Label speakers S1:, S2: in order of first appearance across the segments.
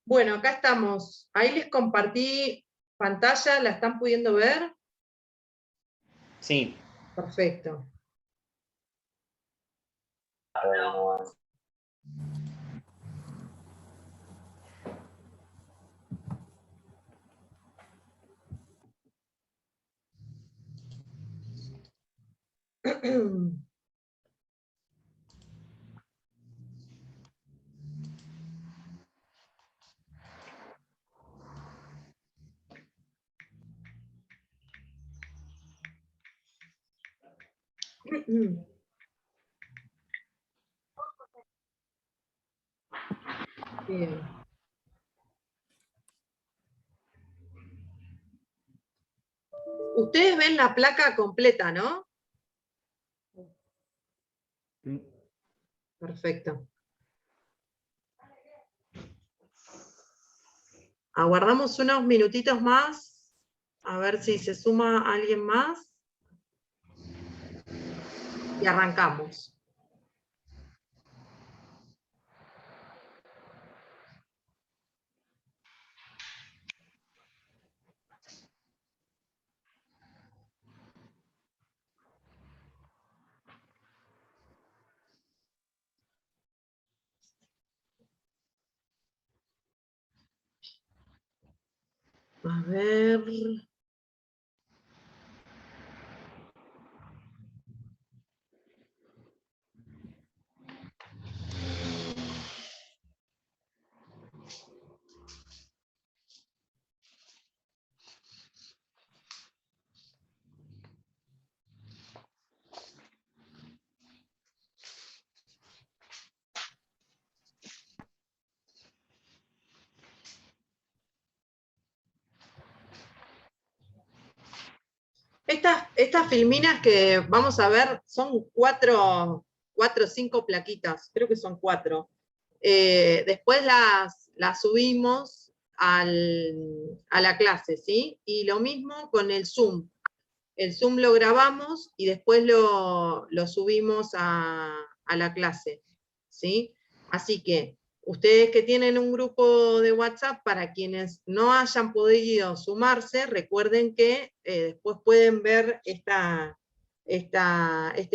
S1: Bueno, acá estamos. Ahí les compartí pantalla, ¿la están pudiendo ver?
S2: Sí.
S1: Perfecto. Bien. Ustedes ven la placa completa, ¿no? Perfecto. Aguardamos unos minutitos más, a ver si se suma alguien más. Y arrancamos. A ver. Estas filminas que vamos a ver son cuatro o cinco plaquitas, creo que son 4. Después las subimos a la clase, ¿sí? Y lo mismo con el Zoom. El Zoom lo grabamos y después lo subimos a la clase, ¿sí? Así que ustedes que tienen un grupo de WhatsApp, para quienes no hayan podido sumarse, recuerden que después pueden ver este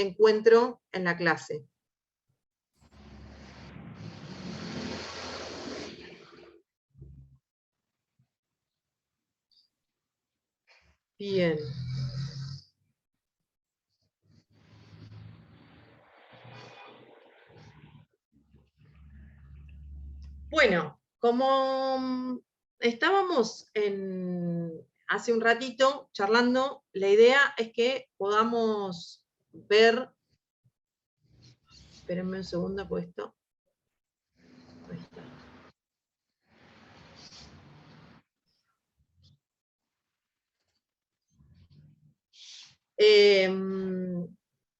S1: encuentro en la clase. Bien. Bueno, como estábamos hace un ratito charlando, la idea es que podamos ver, espérenme un segundo, pues esto, ahí está.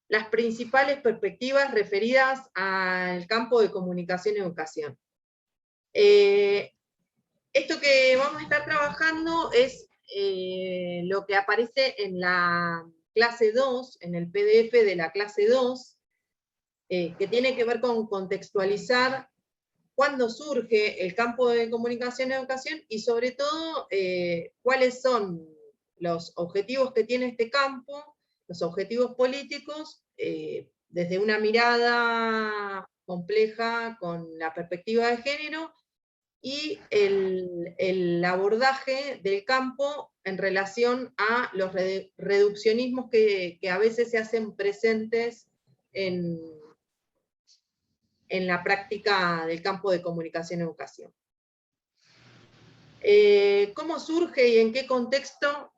S1: Las principales perspectivas referidas al campo de comunicación y educación. Esto que vamos a estar trabajando es lo que aparece en la clase 2, en el PDF de la clase 2, que tiene que ver con contextualizar cuándo surge el campo de comunicación y educación y sobre todo cuáles son los objetivos que tiene este campo, los objetivos políticos, desde una mirada compleja con la perspectiva de género, y el abordaje del campo en relación a los reduccionismos que a veces se hacen presentes en la práctica del campo de comunicación y educación. ¿Cómo surge y en qué contexto?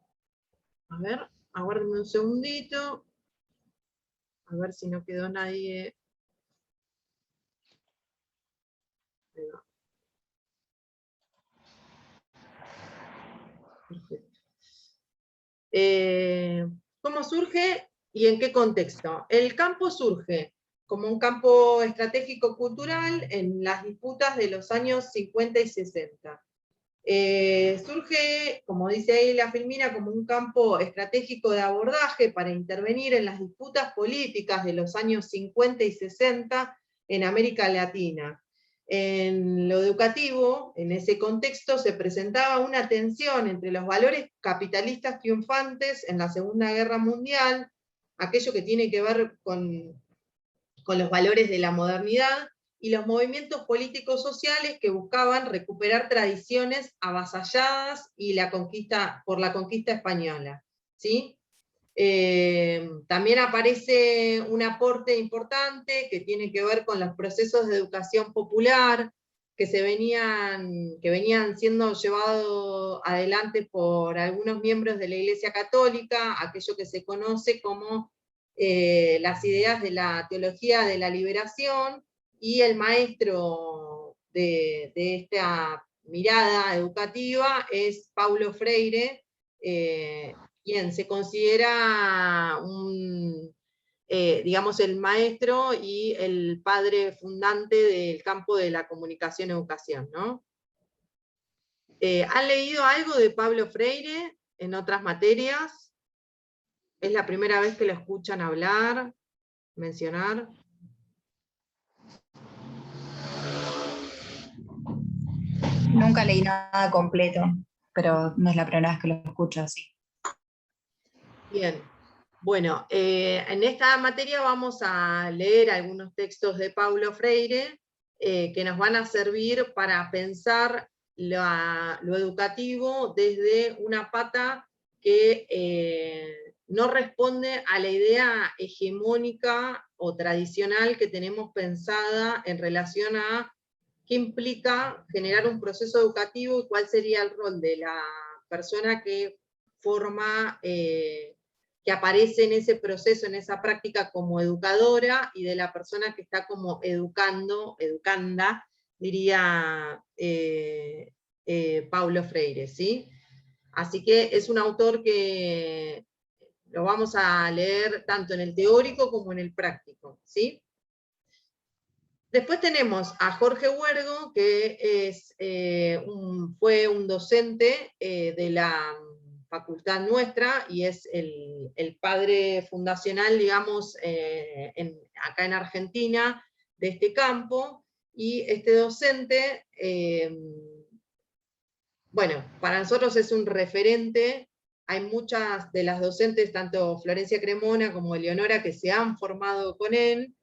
S1: A ver, aguárdenme un segundito. A ver si no quedó nadie. Perfecto. ¿Cómo surge y en qué contexto? El campo surge como un campo estratégico cultural en las disputas de los años 50 y 60. Surge, como dice ahí la filmina, como un campo estratégico de abordaje para intervenir en las disputas políticas de los años 50 y 60 en América Latina. En lo educativo, en ese contexto, se presentaba una tensión entre los valores capitalistas triunfantes en la Segunda Guerra Mundial, aquello que tiene que ver con los valores de la modernidad, y los movimientos políticos sociales que buscaban recuperar tradiciones avasalladas por la conquista española, ¿sí? También aparece un aporte importante que tiene que ver con los procesos de educación popular que venían siendo llevados adelante por algunos miembros de la Iglesia Católica, aquello que se conoce como las ideas de la teología de la liberación, y el maestro de esta mirada educativa es Paulo Freire, quien se considera digamos, el maestro y el padre fundante del campo de la comunicación-educación, ¿no? ¿Han leído algo de Pablo Freire en otras materias? ¿Es la primera vez que lo escuchan hablar, mencionar?
S3: Nunca leí nada completo, pero no es la primera vez que lo escucho así.
S1: Bien. Bueno, en esta materia vamos a leer algunos textos de Paulo Freire que nos van a servir para pensar lo educativo desde una pata que no responde a la idea hegemónica o tradicional que tenemos pensada en relación a qué implica generar un proceso educativo y cuál sería el rol de la persona que forma, que aparece en ese proceso, en esa práctica como educadora, y de la persona que está como educanda, diría Paulo Freire, ¿sí? Así que es un autor que lo vamos a leer tanto en el teórico como en el práctico, ¿sí? Después tenemos a Jorge Huergo, que fue un docente de la facultad nuestra, y es el padre fundacional, digamos, acá en Argentina, de este campo, y este docente, bueno, para nosotros es un referente. Hay muchas de las docentes, tanto Florencia Cremona como Eleonora, que se han formado con él.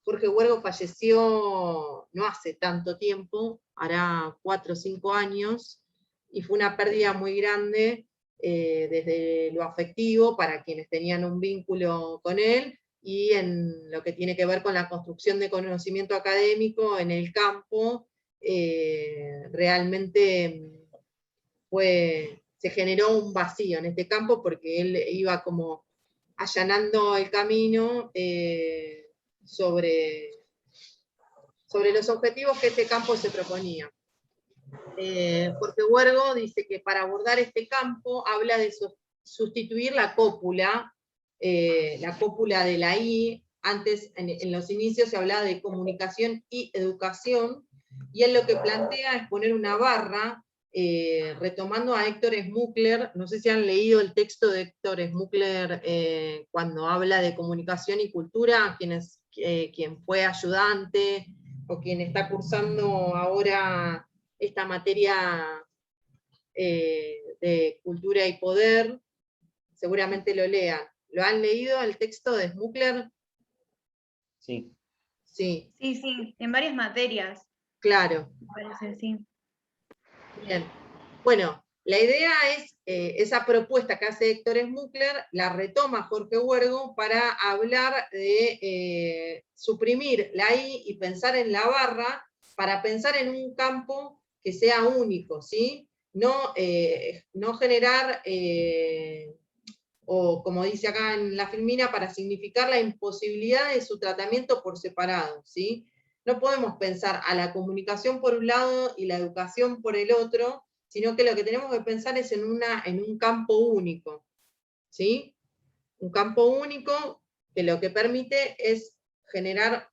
S1: Jorge Huergo falleció no hace tanto tiempo, hará 4 o 5 años, y fue una pérdida muy grande desde lo afectivo para quienes tenían un vínculo con él, y en lo que tiene que ver con la construcción de conocimiento académico en el campo, realmente se generó un vacío en este campo porque él iba como allanando el camino sobre los objetivos que este campo se proponía. Jorge Huergo dice que para abordar este campo habla de sustituir la cópula de la I. Antes, en los inicios, se hablaba de comunicación y educación, y él lo que plantea es poner una barra, retomando a Héctor Schmuckler. No sé si han leído el texto de Héctor Schmuckler cuando habla de comunicación y cultura, quien fue ayudante, o quien está cursando ahora esta materia de cultura y poder, seguramente lo lean. ¿Lo han leído el texto de Schmuckler?
S2: Sí.
S1: Sí.
S4: Sí, sí, en varias materias.
S1: Claro.
S4: Parece, sí.
S1: Bien. Bueno, la idea es, esa propuesta que hace Héctor Schmuckler, la retoma Jorge Huergo para hablar de suprimir la I y pensar en la barra, para pensar en un campo que sea único, ¿sí? No generar, o como dice acá en la filmina, para significar la imposibilidad de su tratamiento por separado, ¿sí? No podemos pensar a la comunicación por un lado y la educación por el otro, sino que lo que tenemos que pensar es en un campo único, ¿sí? Un campo único que lo que permite es generar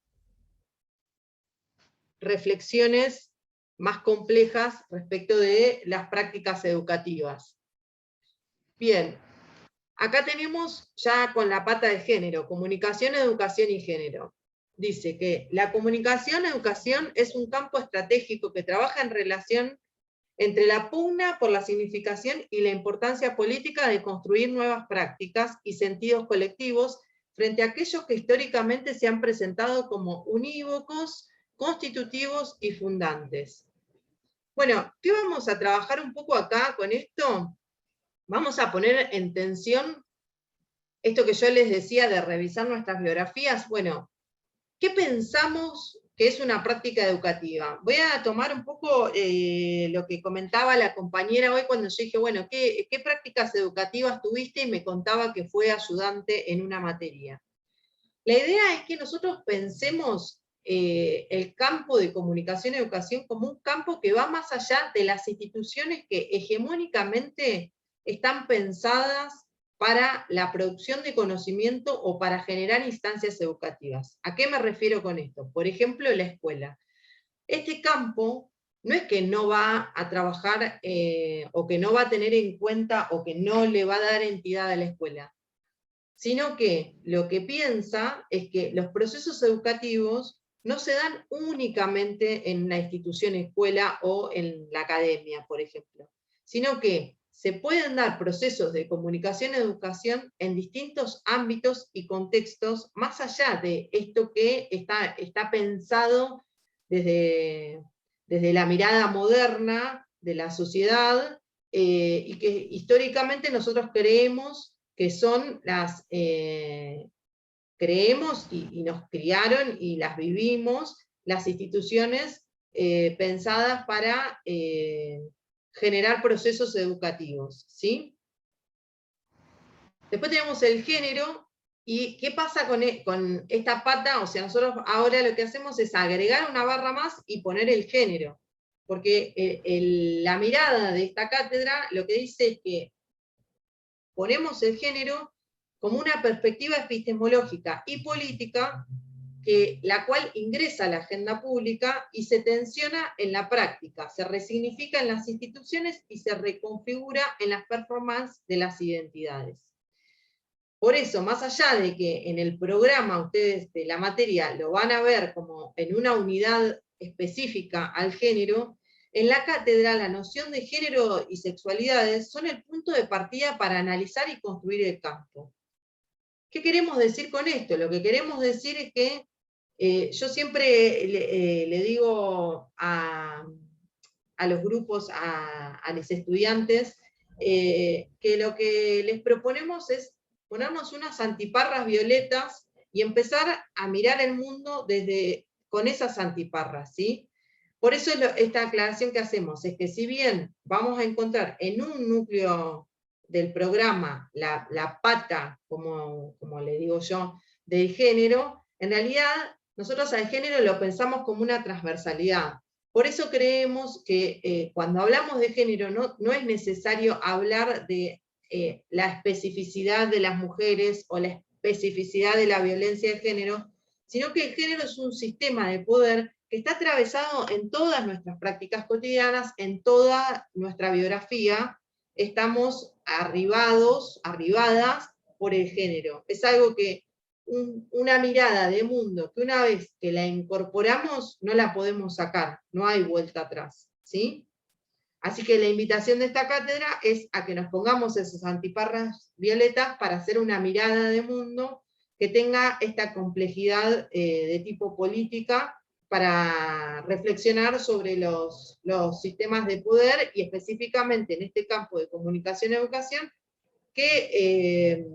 S1: reflexiones más complejas respecto de las prácticas educativas. Bien, acá tenemos ya con la pata de género, comunicación, educación y género. dice que la comunicación-educación es un campo estratégico que trabaja en relación entre la pugna por la significación y la importancia política de construir nuevas prácticas y sentidos colectivos frente a aquellos que históricamente se han presentado como unívocos, constitutivos y fundantes. Bueno, ¿qué vamos a trabajar un poco acá con esto? Vamos a poner en tensión esto que yo les decía de revisar nuestras biografías. Bueno, ¿qué pensamos que es una práctica educativa? Voy a tomar un poco lo que comentaba la compañera hoy cuando yo dije, bueno, ¿qué prácticas educativas tuviste? Y me contaba que fue ayudante en una materia. La idea es que nosotros pensemos el campo de comunicación y educación como un campo que va más allá de las instituciones que hegemónicamente están pensadas para la producción de conocimiento o para generar instancias educativas. ¿A qué me refiero con esto? Por ejemplo, la escuela. Este campo no es que no va a trabajar o que no va a tener en cuenta o que no le va a dar entidad a la escuela, sino que lo que piensa es que los procesos educativos no se dan únicamente en la institución escuela o en la academia, por ejemplo, sino que se pueden dar procesos de comunicación y educación en distintos ámbitos y contextos, más allá de esto que está pensado desde la mirada moderna de la sociedad, y que históricamente nosotros creemos que son creemos y nos criaron y las vivimos, las instituciones pensadas para generar procesos educativos, ¿sí? Después tenemos el género, y ¿qué pasa con esta pata? O sea, nosotros ahora lo que hacemos es agregar una barra más y poner el género, porque la mirada de esta cátedra lo que dice es que ponemos el género como una perspectiva epistemológica y política la cual ingresa a la agenda pública y se tensiona en la práctica, se resignifica en las instituciones y se reconfigura en las performances de las identidades. Por eso, más allá de que en el programa ustedes de la materia lo van a ver como en una unidad específica al género, en la cátedra la noción de género y sexualidades son el punto de partida para analizar y construir el campo. ¿Qué queremos decir con esto? Lo que queremos decir es que yo siempre le digo a los grupos, a los estudiantes, que lo que les proponemos es ponernos unas antiparras violetas y empezar a mirar el mundo con esas antiparras, ¿sí? Por eso esta aclaración que hacemos es que si bien vamos a encontrar en un núcleo del programa la pata, como le digo yo, del género, en realidad nosotros al género lo pensamos como una transversalidad. Por eso creemos que cuando hablamos de género no es necesario hablar de la especificidad de las mujeres o la especificidad de la violencia de género, sino que el género es un sistema de poder que está atravesado en todas nuestras prácticas cotidianas, en toda nuestra biografía. Estamos arribadas por el género. Es algo que una mirada de mundo que una vez que la incorporamos no la podemos sacar, no hay vuelta atrás, ¿sí? Así que la invitación de esta cátedra es a que nos pongamos esas antiparras violetas para hacer una mirada de mundo que tenga esta complejidad de tipo política, para reflexionar sobre los sistemas de poder y específicamente en este campo de comunicación y educación, qué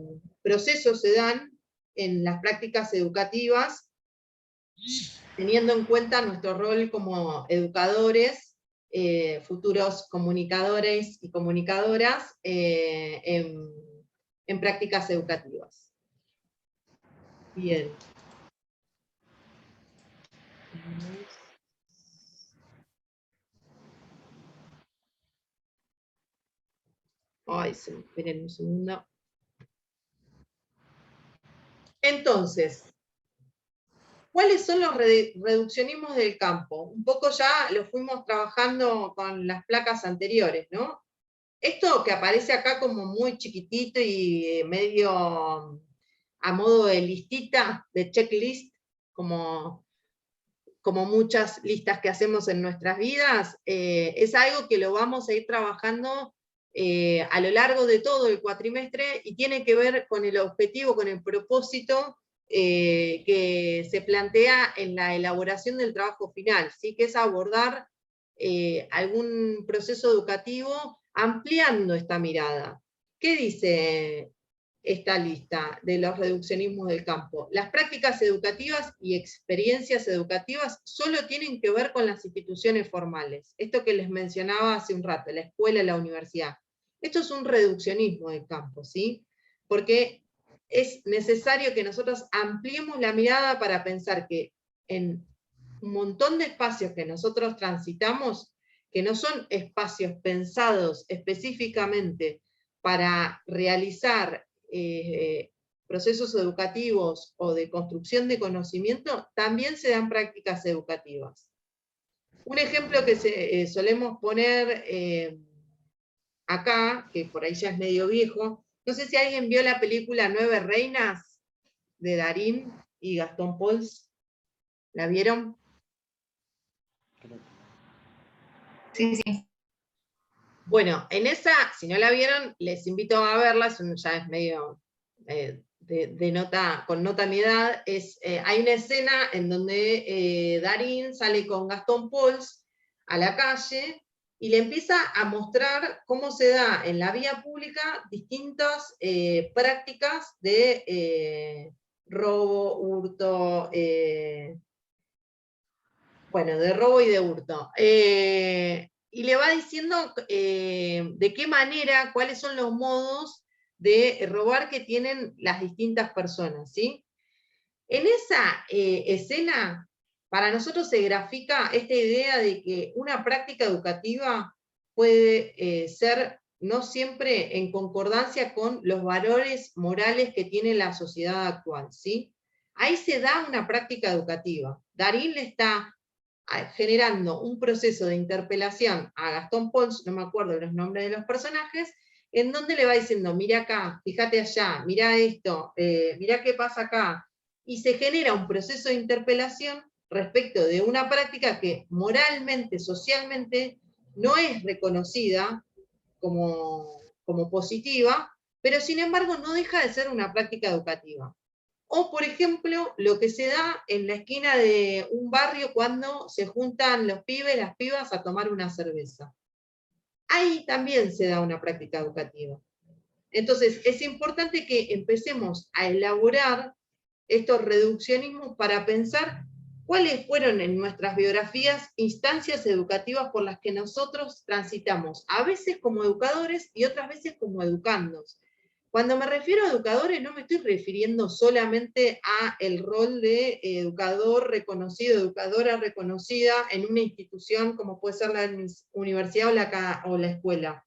S1: procesos se dan en las prácticas educativas, teniendo en cuenta nuestro rol como educadores, futuros comunicadores y comunicadoras en prácticas educativas. Bien. Ay, esperen un segundo. Entonces, ¿cuáles son los reduccionismos del campo? Un poco ya lo fuimos trabajando con las placas anteriores, ¿no? Esto que aparece acá como muy chiquitito y medio a modo de listita, de checklist, como muchas listas que hacemos en nuestras vidas, es algo que lo vamos a ir trabajando a lo largo de todo el cuatrimestre, y tiene que ver con el objetivo, con el propósito que se plantea en la elaboración del trabajo final, ¿sí? Que es abordar algún proceso educativo ampliando esta mirada. ¿Qué dice esta lista de los reduccionismos del campo? Las prácticas educativas y experiencias educativas solo tienen que ver con las instituciones formales. Esto que les mencionaba hace un rato, la escuela y la universidad. Esto es un reduccionismo del campo, ¿sí? Porque es necesario que nosotros ampliemos la mirada para pensar que en un montón de espacios que nosotros transitamos, que no son espacios pensados específicamente para realizar procesos educativos o de construcción de conocimiento, también se dan prácticas educativas. Un ejemplo que solemos poner acá, que por ahí ya es medio viejo, no sé si alguien vio la película 9 Reinas de Darín y Gastón Pauls. ¿La vieron?
S3: Sí, sí.
S1: Bueno, en esa, si no la vieron, les invito a verla, ya es medio con nota mi edad. Hay una escena en donde Darín sale con Gastón Pauls a la calle y le empieza a mostrar cómo se da en la vía pública distintas prácticas de robo, hurto, bueno, de robo y de hurto. Y le va diciendo de qué manera, cuáles son los modos de robar que tienen las distintas personas, ¿sí? En esa escena, para nosotros se grafica esta idea de que una práctica educativa puede ser no siempre en concordancia con los valores morales que tiene la sociedad actual, ¿sí? Ahí se da una práctica educativa. Darín le está generando un proceso de interpelación a Gastón Pauls, no me acuerdo de los nombres de los personajes, en donde le va diciendo, mira acá, fíjate allá, mira esto, mira qué pasa acá, y se genera un proceso de interpelación respecto de una práctica que moralmente, socialmente, no es reconocida como positiva, pero sin embargo no deja de ser una práctica educativa. O, por ejemplo, lo que se da en la esquina de un barrio cuando se juntan los pibes, las pibas a tomar una cerveza. Ahí también se da una práctica educativa. Entonces, es importante que empecemos a elaborar estos reduccionismos para pensar cuáles fueron en nuestras biografías instancias educativas por las que nosotros transitamos, a veces como educadores y otras veces como educandos. Cuando me refiero a educadores no me estoy refiriendo solamente a el rol de educador reconocido, educadora reconocida en una institución como puede ser la universidad o la escuela.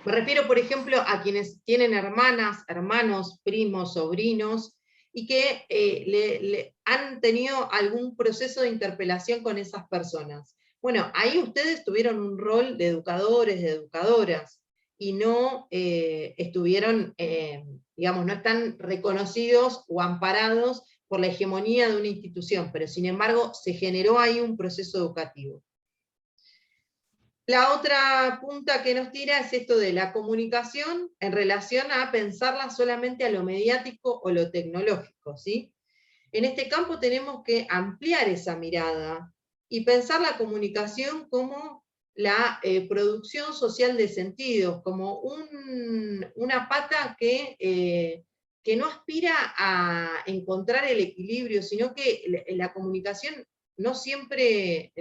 S1: Me refiero, por ejemplo, a quienes tienen hermanas, hermanos, primos, sobrinos, y que han tenido algún proceso de interpelación con esas personas. Bueno, ahí ustedes tuvieron un rol de educadores, de educadoras, y no estuvieron, digamos, no están reconocidos o amparados por la hegemonía de una institución, pero sin embargo se generó ahí un proceso educativo. La otra punta que nos tira es esto de la comunicación en relación a pensarla solamente a lo mediático o lo tecnológico, ¿sí? En este campo tenemos que ampliar esa mirada y pensar la comunicación como la producción social de sentidos, como una pata que no aspira a encontrar el equilibrio, sino que la comunicación no siempre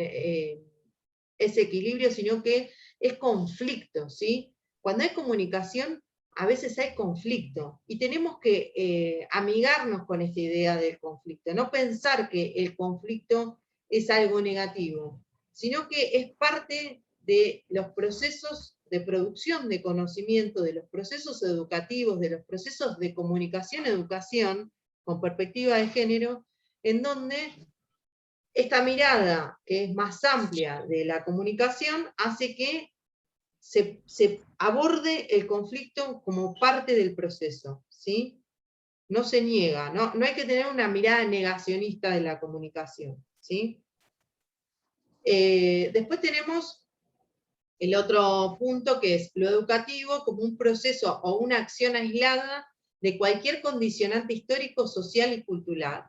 S1: es equilibrio, sino que es conflicto, ¿sí? Cuando hay comunicación, a veces hay conflicto, y tenemos que amigarnos con esta idea del conflicto, no pensar que el conflicto es algo negativo, sino que es parte de los procesos de producción de conocimiento, de los procesos educativos, de los procesos de comunicación-educación, con perspectiva de género, en donde esta mirada, que es más amplia de la comunicación, hace que se aborde el conflicto como parte del proceso, ¿sí? no se niega, no hay que tener una mirada negacionista de la comunicación, ¿sí? Después tenemos el otro punto, que es lo educativo como un proceso o una acción aislada de cualquier condicionante histórico, social y cultural.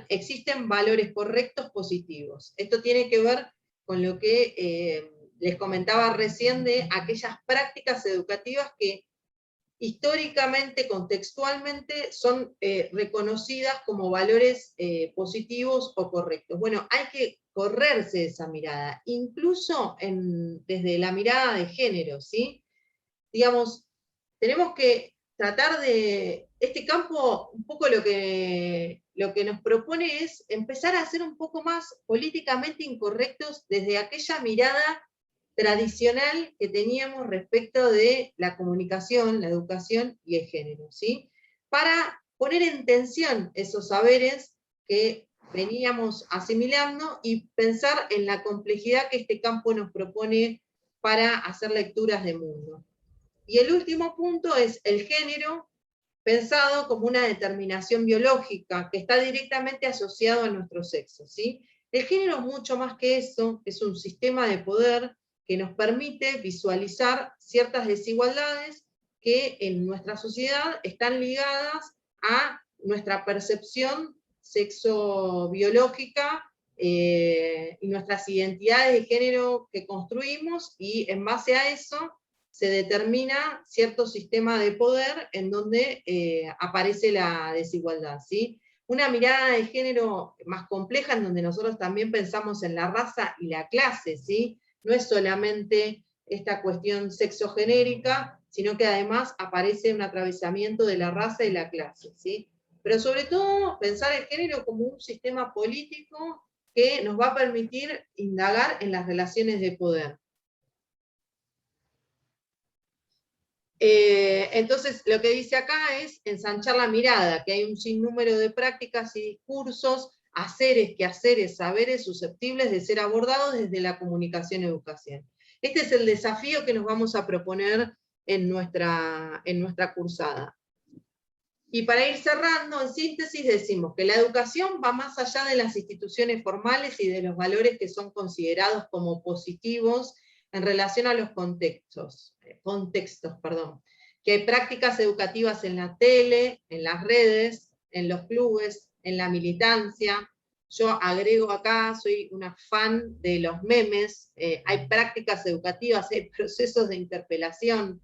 S1: Existen valores correctos positivos. Esto tiene que ver con lo que les comentaba recién de aquellas prácticas educativas que históricamente, contextualmente, son reconocidas como valores positivos o correctos. Bueno, hay que correrse esa mirada, incluso desde la mirada de género, ¿sí? Digamos, tenemos que tratar de, este campo, un poco lo que nos propone es empezar a ser un poco más políticamente incorrectos desde aquella mirada tradicional que teníamos respecto de la comunicación, la educación y el género, ¿sí? Para poner en tensión esos saberes que veníamos asimilando y pensar en la complejidad que este campo nos propone para hacer lecturas de mundo. Y el último punto es el género, pensado como una determinación biológica que está directamente asociado a nuestro sexo, ¿sí? El género es mucho más que eso, es un sistema de poder que nos permite visualizar ciertas desigualdades que en nuestra sociedad están ligadas a nuestra percepción sexo-biológica y nuestras identidades de género que construimos, y en base a eso se determina cierto sistema de poder en donde aparece la desigualdad, ¿sí? Una mirada de género más compleja, en donde nosotros también pensamos en la raza y la clase, ¿sí? No es solamente esta cuestión sexogenérica, sino que además aparece un atravesamiento de la raza y la clase, ¿sí? Pero sobre todo pensar el género como un sistema político que nos va a permitir indagar en las relaciones de poder. Entonces, lo que dice acá es ensanchar la mirada, que hay un sinnúmero de prácticas y discursos, haceres, quehaceres, saberes susceptibles de ser abordados desde la comunicación y educación. Este es el desafío que nos vamos a proponer en nuestra cursada. Y para ir cerrando, en síntesis, decimos que la educación va más allá de las instituciones formales y de los valores que son considerados como positivos en relación a los contextos, que hay prácticas educativas en la tele, en las redes, en los clubes, en la militancia. Yo agrego acá, soy una fan de los memes, hay prácticas educativas, hay procesos de interpelación.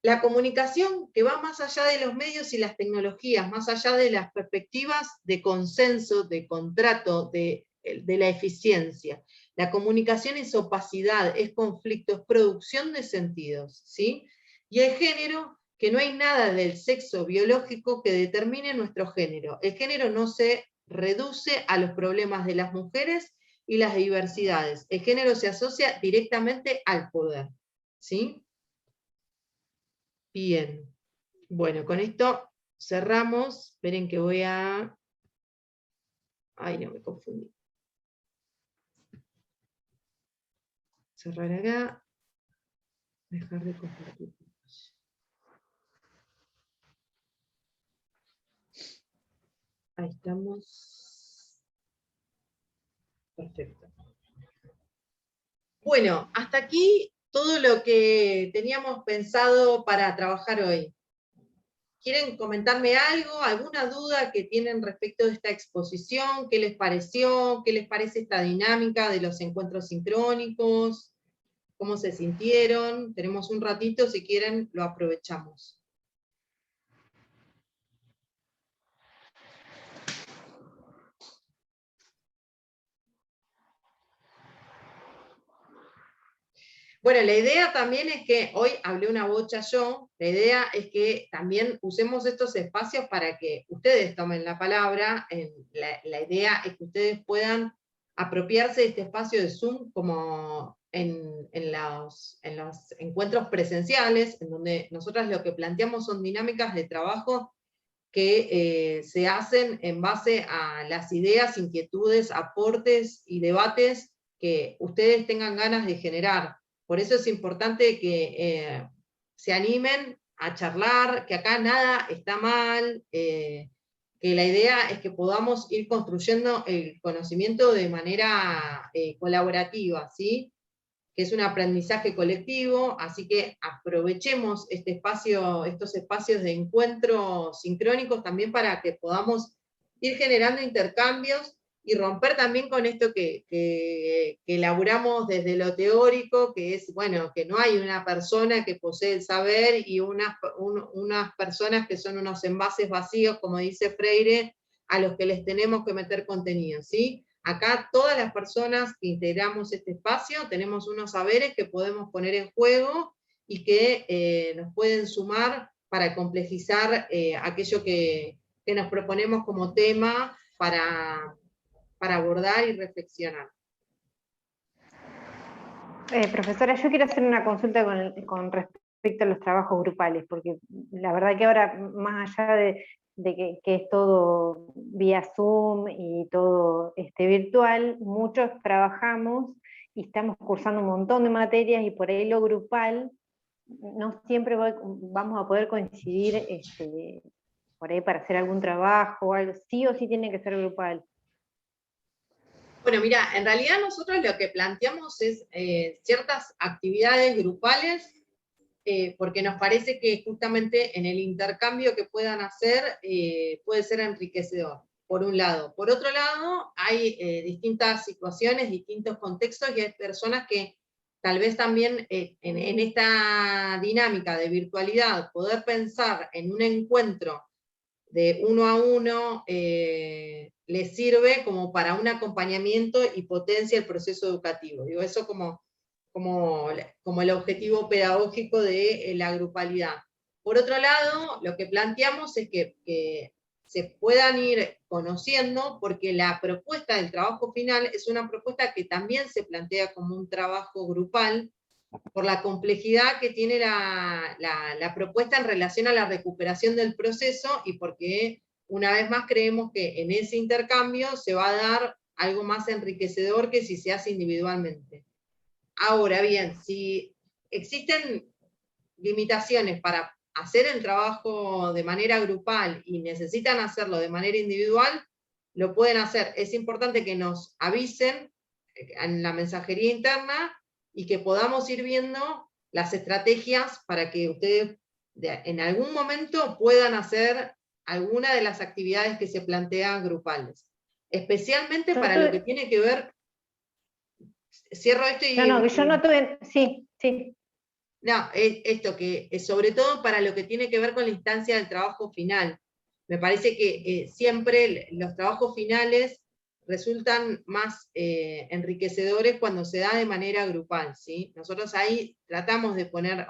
S1: La comunicación que va más allá de los medios y las tecnologías, más allá de las perspectivas de consenso, de contrato, de la eficiencia. La comunicación es opacidad, es conflicto, es producción de sentidos, ¿sí? Y el género, que no hay nada del sexo biológico que determine nuestro género. El género no se reduce a los problemas de las mujeres y las diversidades. El género se asocia directamente al poder, ¿sí? Bien. Bueno, con esto cerramos. Esperen que voy a... Ay, no, me confundí. Cerrar acá. Dejar de compartir. Ahí estamos. Perfecto. Bueno, hasta aquí todo lo que teníamos pensado para trabajar hoy. ¿Quieren comentarme algo, alguna duda que tienen respecto de esta exposición? ¿Qué les pareció? ¿Qué les parece esta dinámica de los encuentros sincrónicos? ¿Cómo se sintieron? Tenemos un ratito, si quieren, lo aprovechamos. Bueno, la idea también es que, hoy hablé una bocha yo, la idea es que también usemos estos espacios para que ustedes tomen la palabra. La idea es que ustedes puedan apropiarse de este espacio de Zoom como en los encuentros presenciales, en donde nosotras lo que planteamos son dinámicas de trabajo que se hacen en base a las ideas, inquietudes, aportes y debates que ustedes tengan ganas de generar. Por eso es importante que se animen a charlar, que acá nada está mal, que la idea es que podamos ir construyendo el conocimiento de manera colaborativa, ¿sí? Que es un aprendizaje colectivo, así que aprovechemos estos espacios de encuentro sincrónicos también para que podamos ir generando intercambios y romper también con esto que elaboramos desde lo teórico, que es, bueno, que no hay una persona que posee el saber y unas personas que son unos envases vacíos, como dice Freire, a los que les tenemos que meter contenido, ¿sí? Acá todas las personas que integramos este espacio tenemos unos saberes que podemos poner en juego y que nos pueden sumar para complejizar aquello que nos proponemos como tema para abordar y reflexionar.
S5: Profesora, yo quiero hacer una consulta con respecto a los trabajos grupales, porque la verdad que ahora, más allá de que es todo vía Zoom y todo virtual, muchos trabajamos y estamos cursando un montón de materias y por ahí lo grupal, no siempre vamos a poder coincidir por ahí para hacer algún trabajo o algo, sí o sí tiene que ser grupal.
S1: Bueno, mira, en realidad nosotros lo que planteamos es ciertas actividades grupales, porque nos parece que justamente en el intercambio que puedan hacer puede ser enriquecedor, por un lado. Por otro lado, hay distintas situaciones, distintos contextos, y hay personas que tal vez también en esta dinámica de virtualidad, poder pensar en un encuentro de uno a uno les sirve como para un acompañamiento y potencia el proceso educativo. Digo, eso como el objetivo pedagógico de la grupalidad. Por otro lado, lo que planteamos es que se puedan ir conociendo, porque la propuesta del trabajo final es una propuesta que también se plantea como un trabajo grupal, por la complejidad que tiene la propuesta en relación a la recuperación del proceso, y porque una vez más creemos que en ese intercambio se va a dar algo más enriquecedor que si se hace individualmente. Ahora bien, si existen limitaciones para hacer el trabajo de manera grupal y necesitan hacerlo de manera individual, lo pueden hacer. Es importante que nos avisen en la mensajería interna y que podamos ir viendo las estrategias para que ustedes en algún momento puedan hacer alguna de las actividades que se plantean grupales. Especialmente para lo que tiene que ver... Cierro esto y...
S5: Yo no tuve... Sí, sí.
S1: No, esto que sobre todo para lo que tiene que ver con la instancia del trabajo final. Me parece que siempre los trabajos finales resultan más enriquecedores cuando se da de manera grupal, ¿sí? Nosotros ahí tratamos de poner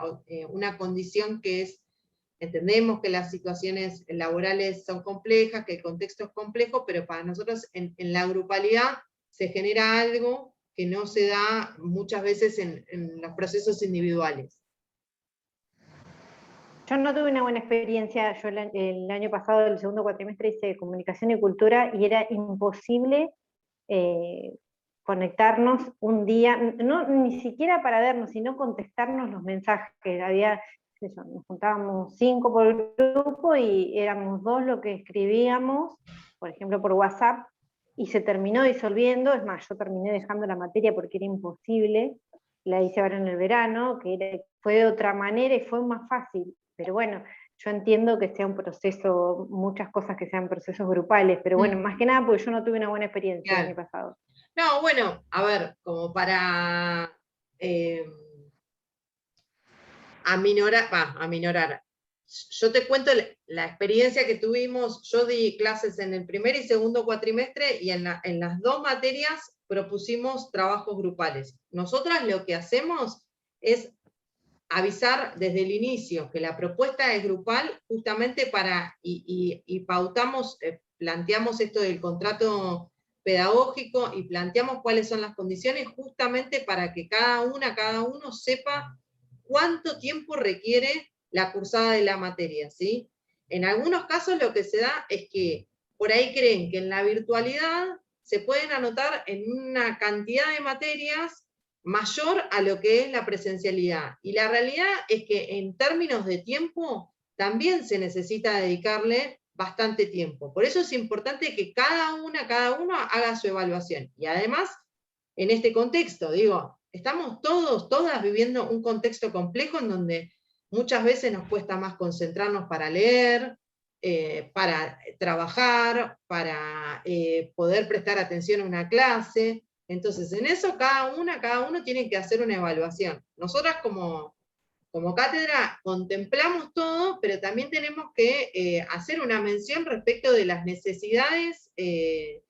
S1: una condición que es, entendemos que las situaciones laborales son complejas, que el contexto es complejo, pero para nosotros en la grupalidad se genera algo que no se da muchas veces en los procesos individuales.
S5: Yo no tuve una buena experiencia. Yo el año pasado, el segundo cuatrimestre, hice comunicación y cultura y era imposible conectarnos un día, ni siquiera para vernos, sino contestarnos los mensajes. Nos juntábamos 5 por grupo y éramos 2 lo que escribíamos, por ejemplo por WhatsApp, y se terminó disolviendo. Es más, yo terminé dejando la materia porque era imposible. La hice ahora en el verano, fue de otra manera y fue más fácil. Pero bueno, yo entiendo que sea un proceso, muchas cosas que sean procesos grupales, pero bueno, más que nada porque yo no tuve una buena experiencia el año pasado.
S1: No, bueno, a ver, como para aminorar. Yo te cuento la experiencia que tuvimos. Yo di clases en el primer y segundo cuatrimestre y en las 2 materias propusimos trabajos grupales. Nosotras lo que hacemos es avisar desde el inicio que la propuesta es grupal, justamente y pautamos, planteamos esto del contrato pedagógico y planteamos cuáles son las condiciones, justamente para que cada uno sepa cuánto tiempo requiere la cursada de la materia, ¿sí? En algunos casos lo que se da es que por ahí creen que en la virtualidad se pueden anotar en una cantidad de materias mayor a lo que es la presencialidad. Y la realidad es que en términos de tiempo, también se necesita dedicarle bastante tiempo. Por eso es importante que cada uno haga su evaluación. Y además, en este contexto, digo, estamos todas viviendo un contexto complejo en donde muchas veces nos cuesta más concentrarnos para leer, para trabajar, para poder prestar atención a una clase. Entonces, en eso cada uno tiene que hacer una evaluación. Nosotras como cátedra contemplamos todo, pero también tenemos que hacer una mención respecto de las necesidades que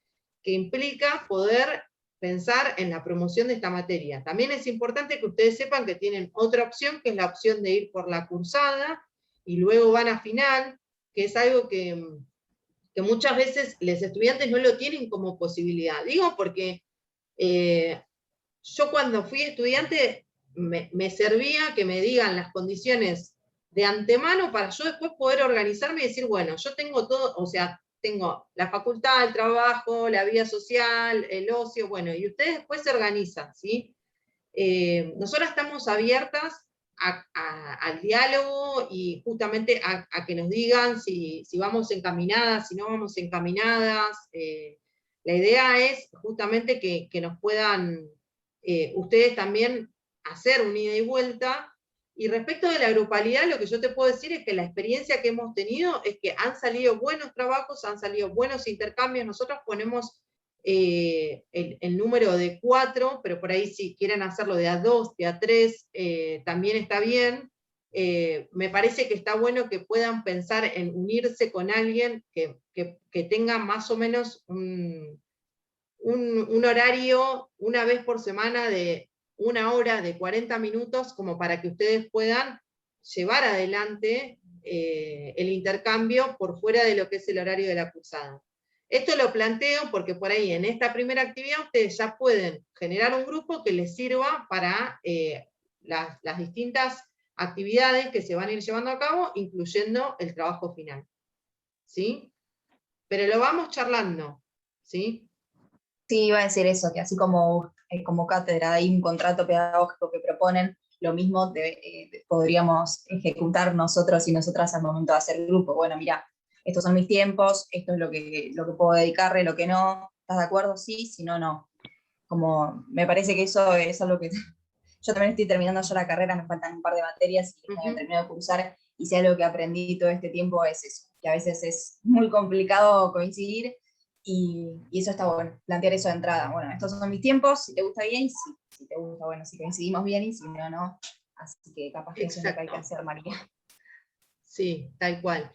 S1: implica poder pensar en la promoción de esta materia. También es importante que ustedes sepan que tienen otra opción, que es la opción de ir por la cursada, y luego van a final, que es algo que muchas veces los estudiantes no lo tienen como posibilidad. Digo porque yo cuando fui estudiante me servía que me digan las condiciones de antemano para yo después poder organizarme y decir, bueno, yo tengo todo, o sea, tengo la facultad, el trabajo, la vida social, el ocio, bueno, y ustedes después se organizan, ¿sí? Nosotras estamos abiertas al diálogo y justamente a que nos digan si vamos encaminadas, si no vamos encaminadas. La idea es justamente que nos puedan ustedes también hacer un ida y vuelta. Y respecto de la grupalidad, lo que yo te puedo decir es que la experiencia que hemos tenido es que han salido buenos trabajos, han salido buenos intercambios. Nosotros ponemos el número de 4, pero por ahí si quieren hacerlo de A2, de A3, también está bien. Me parece que está bueno que puedan pensar en unirse con alguien que tenga más o menos un horario una vez por semana de 1 hora, de 40 minutos, como para que ustedes puedan llevar adelante el intercambio por fuera de lo que es el horario de la cursada. Esto lo planteo porque por ahí en esta primera actividad ustedes ya pueden generar un grupo que les sirva para las distintas actividades que se van a ir llevando a cabo, incluyendo el trabajo final. ¿Sí? Pero lo vamos charlando, ¿sí?
S3: Sí, iba a decir eso, que así como cátedra hay un contrato pedagógico que proponen, lo mismo podríamos ejecutar nosotros y nosotras al momento de hacer el grupo. Bueno, mira, estos son mis tiempos, esto es lo que puedo dedicarle, lo que no. ¿Estás de acuerdo? Sí, si no, no. Como me parece que eso es algo que yo también estoy terminando ya la carrera, me faltan un par de materias y no he terminado de cursar, y si algo que aprendí todo este tiempo es eso, que a veces es muy complicado coincidir, y eso está bueno, plantear eso de entrada. Bueno, estos son mis tiempos, si te gusta bien, si te gusta, bueno, si coincidimos bien, y si no, no. Así que capaz que eso es lo que hay que hacer, María.
S1: Sí, tal cual.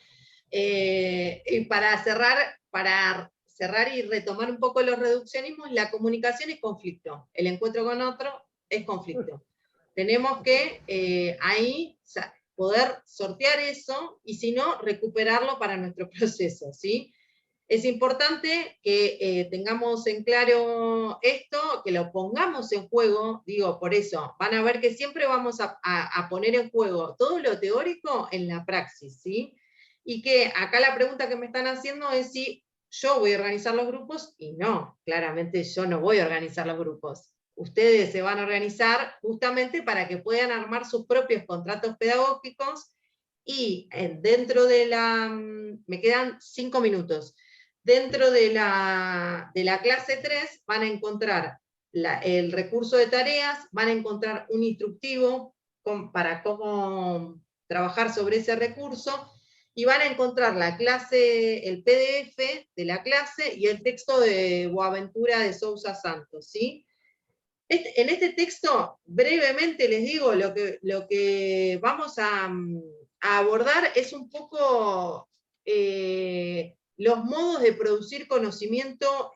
S1: Y para cerrar y retomar un poco los reduccionismos, la comunicación es conflicto, el encuentro con otro es conflicto. Tenemos que ahí poder sortear eso, y si no, recuperarlo para nuestro proceso, ¿sí? Es importante que tengamos en claro esto, que lo pongamos en juego, digo, por eso, van a ver que siempre vamos a poner en juego todo lo teórico en la praxis, ¿sí? Y que acá la pregunta que me están haciendo es si yo voy a organizar los grupos, y no, claramente yo no voy a organizar los grupos. Ustedes se van a organizar justamente para que puedan armar sus propios contratos pedagógicos, y dentro de me quedan 5 minutos. Dentro de la clase 3 van a encontrar el recurso de tareas, van a encontrar un instructivo para cómo trabajar sobre ese recurso, y van a encontrar la clase, el PDF de la clase y el texto de Boaventura de Sousa Santos, ¿sí? En este texto, brevemente les digo, lo que vamos a abordar es un poco los modos de producir conocimiento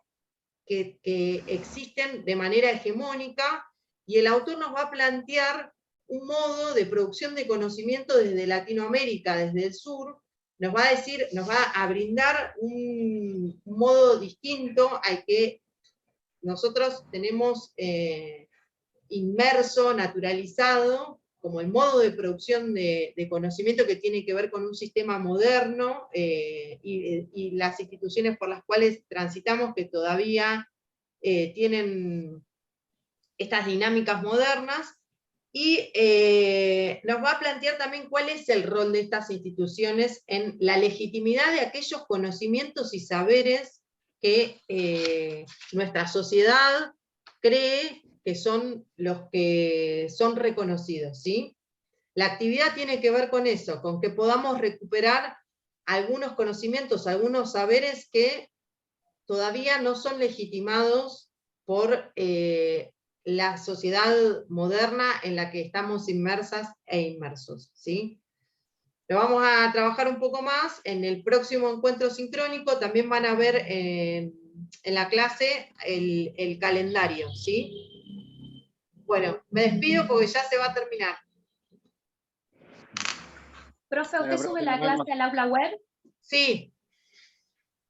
S1: que existen de manera hegemónica, y el autor nos va a plantear un modo de producción de conocimiento desde Latinoamérica, desde el sur. Nos va a brindar un modo distinto al que nosotros tenemos inmerso, naturalizado, como el modo de producción de conocimiento que tiene que ver con un sistema moderno, y las instituciones por las cuales transitamos que todavía tienen estas dinámicas modernas, y nos va a plantear también cuál es el rol de estas instituciones en la legitimidad de aquellos conocimientos y saberes que nuestra sociedad cree que son los que son reconocidos, ¿sí? La actividad tiene que ver con eso, con que podamos recuperar algunos conocimientos, algunos saberes que todavía no son legitimados por la sociedad moderna en la que estamos inmersas e inmersos, ¿sí? Lo vamos a trabajar un poco más en el próximo encuentro sincrónico. También van a ver en la clase el calendario, ¿sí? Bueno, me despido porque ya se va a terminar.
S6: Profe, ¿usted
S2: Bueno,
S6: sube
S2: profe,
S6: la
S2: nos vemos.
S6: clase al aula web?
S1: Sí,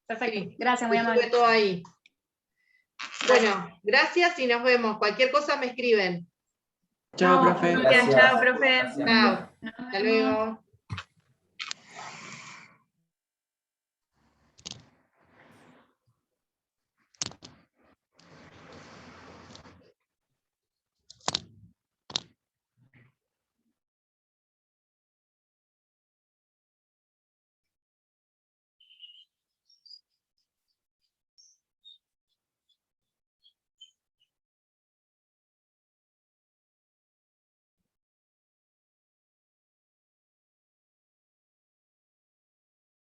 S6: Perfecto,
S1: sí,
S6: gracias, muy
S1: se
S6: amable.
S1: sube todo ahí. Bueno, gracias y nos vemos. Cualquier cosa me escriben.
S7: Chao, profe.
S4: Chao, profe.
S1: Chao, hasta luego.